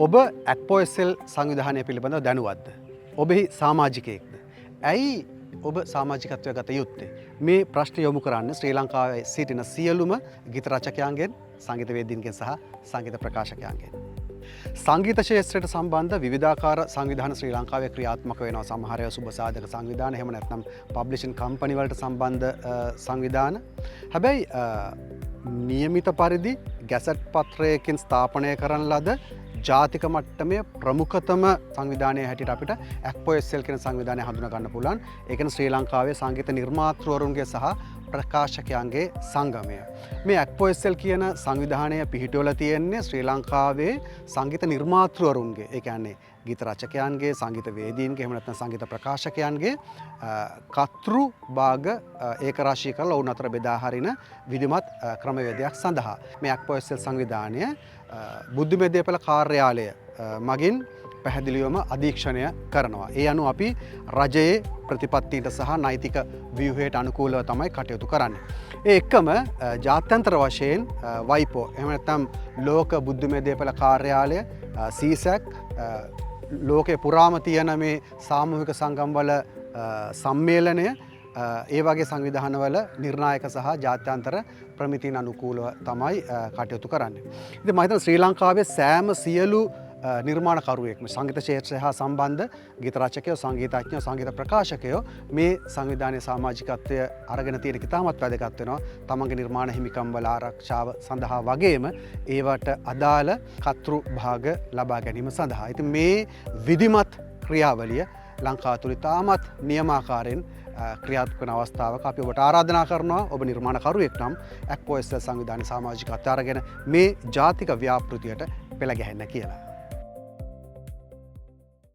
ඔබ ඇක්පෝඑස්එල් සංවිධානය පිළිබඳව දැනුවත්ද? ඔබෙහි සමාජිකයෙක්ද? ඇයි ඔබ සමාජිකත්වය ගත යුත්තේ? මේ ප්‍රශ්න යොමු කරන්න ශ්‍රී ලංකාවේ සිටින සියලුම ගීත රචකයන්ගෙන්, සංගීතවේදීන්ගෙන් සහ සංගීත ප්‍රකාශකයන්ගෙන්. සංගීත ක්ෂේත්‍රයට සම්බන්ධ විවිධාකාර සංවිධාන ශ්‍රී ලංකාවේ ක්‍රියාත්මක වෙනවා. සමහර ඒවා සුබ සාධක සංවිධාන, එහෙම නැත්නම් පබ්ලිෂින් කම්පැනි වලට සම්බන්ධ සංවිධාන. හැබැයි නියමිත පරිදි ගැසට් පත්‍රයකින් ස්ථාපනය කරන ලද ජාතික මට්ටමේ ප්‍රමුඛතම සංවිධානය හැටියට අපිට ඇක්පෝඑස්එල් කියන සංවිධානය හඳුනා ගන්න පුළුවන්. ඒ කියන්නේ ශ්‍රී ලංකාවේ සංගීත නිර්මාතෘවරුන්ගේ සහ ප්‍රකාශකයන්ගේ සංගමය. මේ ඇක්පෝඑස්එල් කියන සංවිධානය පිහිටුවලා තියෙන්නේ ශ්‍රී ලංකාවේ සංගීත නිර්මාතෘවරුන්ගේ, ඒ කියන්නේ ගීත රචකයන්ගේ, සංගීත වේදීන්ගේ, එහෙම නැත්නම් සංගීත ප්‍රකාශකයන්ගේ කතෘ භාග ඒකරාශී කරලා ඔවුන් අතර බෙදා හරින විධිමත් ක්‍රමවේදයක් සඳහා මේ ඇක්පෝඑස්එල් සංවිධානය බුද්ධිමේදේපළ කාර්යාලය මගින් පැහැදිලිවම අධීක්ෂණය කරනවා. ඒ අනුව අපි රජයේ ප්‍රතිපත්තීට සහ නෛතික ව්‍යුහයට අනුකූලව තමයි කටයුතු කරන්නේ. ඒ එක්කම ජාත්‍යන්තර වශයෙන් වයිපෝ, එහෙම නැත්නම් ලෝක බුද්ධිමේදේපළ කාර්යාලය, සීසැක්, ලෝකේ පුරාම තියෙන මේ සාමූහික සංගම්වල සම්මේලනය, ඒ වගේ සංවිධානවල නිර්ණායක සහ ජාත්‍යන්තර ප්‍රමිතීන් අනුකූලව තමයි කටයුතු කරන්නේ. ඉතින් මම හිතනවා ශ්‍රී ලංකාවේ සෑම සියලු නිර්මාණකරුවෙක්ම, සංගීත ක්ෂේත්‍රය හා සම්බන්ධ ගීත රචකයෝ, සංගීතඥයෝ, සංගීත ප්‍රකාශකයෝ මේ සංවිධානයේ සමාජිකත්වය අරගෙන තියෙන ඉතාමත් වැදගත් වෙනවා. තමන්ගේ නිර්මාණ හිමිකම් වල ආරක්ෂාව සඳහා වගේම ඒවට අදාළ කතෘ භාග ලබා ගැනීම සඳහා. ඉතින් මේ විධිමත් ක්‍රියාවලිය ලංකාව තුළ ඉතාමත් නියමාකාරයෙන් ක්‍රියාත්මක වන අවස්ථාවක අපි ඔබට ආරාධනා කරනවා, ඔබ නිර්මාණකරුවෙක් නම් ඇක්පෝඑස්එල් සංවිධානයේ සමාජිකත්වය අරගෙන මේ ජාතික ව්‍යාපෘතියට පෙළ ගැහෙන්න කියලා.